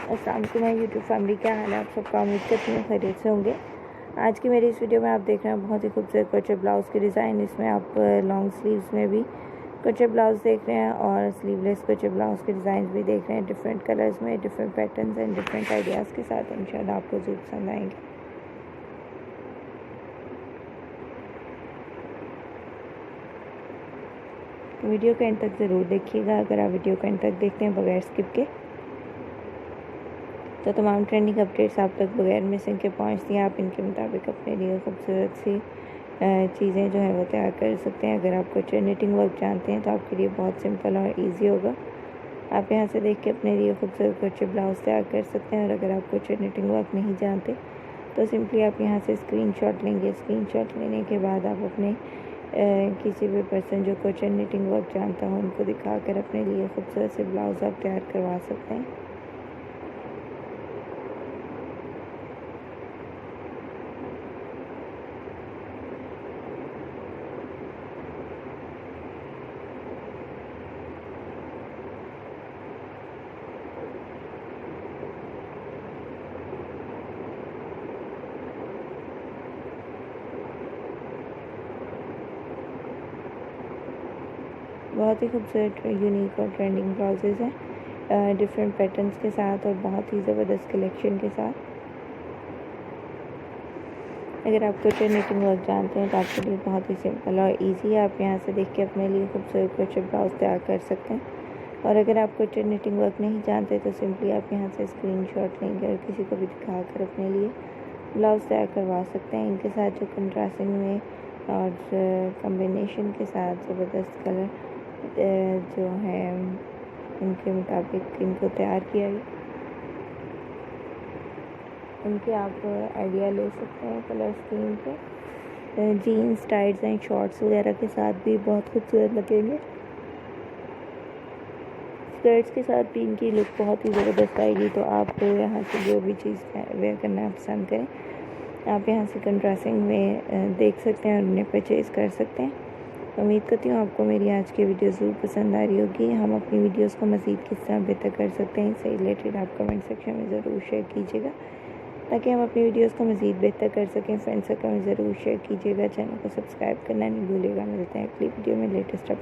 अस्सलाम वालेकुम YouTube family, क्या हाल है आप सबका। उम्मीद करती हूँ खैरियत से होंगे। आज की मेरी इस वीडियो में आप देख रहे हैं बहुत ही खूबसूरत क्रोचेट ब्लाउज़ के डिज़ाइन। इसमें आप लॉन्ग स्लीव्स में भी क्रोचेट ब्लाउज़ देख रहे हैं और स्लीवलेस क्रोचेट ब्लाउज़ के डिज़ाइन भी देख रहे हैं। डिफरेंट कलर्स में, different patterns and different ideas के साथ इंशाल्लाह आपको ज़रूर पसंद आएंगे। वीडियो के एंड तक ज़रूर देखिएगा। अगर आप वीडियो के एंड तक देखते हैं बगैर स्किप के, तो तमाम ट्रेंडिंग अपडेट्स आप तक बगैर मिसिंग के पहुंचती हैं। आप इनके मुताबिक अपने लिए खूबसूरत सी चीज़ें जो है वो तैयार कर सकते हैं। अगर आप कुछ निटिंग वर्क जानते हैं तो आपके लिए बहुत सिंपल और इजी होगा। आप यहां से देख के अपने लिए खूबसूरत क्रोचेट ब्लाउज़ तैयार कर सकते हैं। और अगर आप कुछ निटिंग वर्क नहीं जानते तो सिंपली आप यहां से स्क्रीनशॉट लेंगे। स्क्रीनशॉट लेने के बाद आप अपने किसी भी पर्सन जो कुछ निटिंग वर्क जानता हो उनको दिखाकर अपने लिए खूबसूरत से ब्लाउज़ आप तैयार करवा सकते हैं। बहुत ही खूबसूरत यूनिक और ट्रेंडिंग ब्लाउजेज़ हैं डिफरेंट पैटर्न्स के साथ और बहुत ही ज़बरदस्त कलेक्शन के साथ। अगर आप कुछ निटिंग वर्क जानते हैं तो आपके लिए बहुत ही सिंपल और इजी है। आप यहां से देख के अपने लिए खूबसूरत क्रोचेट ब्लाउज़ तैयार कर सकते हैं। और अगर आप कुछ निटिंग वर्क नहीं जानते तो सिंपली आप यहां से स्क्रीनशॉट लेंगे और किसी को भी दिखाकर अपने लिए ब्लाउज़ तैयार करवा सकते हैं। इनके साथ जो कंट्रास्टिंग में और कॉम्बिनेशन के साथ ज़बरदस्त कलर जो है उनके मुताबिक इनको तैयार किया गया, उनके आप आइडिया ले सकते हैं कलर स्कीम के। जीन्स, टाइट्स एंड शॉर्ट्स वगैरह के साथ भी बहुत खूबसूरत लगेंगे। स्कर्ट्स के साथ भी इनकी लुक बहुत ही ज़बरदस्त आएगी। तो आप यहाँ से जो भी चीज़ वेयर करना पसंद करें आप यहाँ से कंट्रास्टिंग में देख सकते हैं और उन्हें परचेज़ कर सकते हैं। उम्मीद करती हूँ आपको मेरी आज की वीडियो ज़रूर पसंद आ रही होगी। हम अपनी वीडियोस को मज़ीद किस तरह बेहतर कर सकते हैं इससे रिलेटेड आप कमेंट सेक्शन में ज़रूर शेयर कीजिएगा ताकि हम अपनी वीडियोस को मज़ीद बेहतर कर सकें। फ्रेंड्स सर्कल में ज़रूर शेयर कीजिएगा। चैनल को सब्सक्राइब करना नहीं भूलिएगा। मिलते हैं अगली वीडियो में लेटेस्ट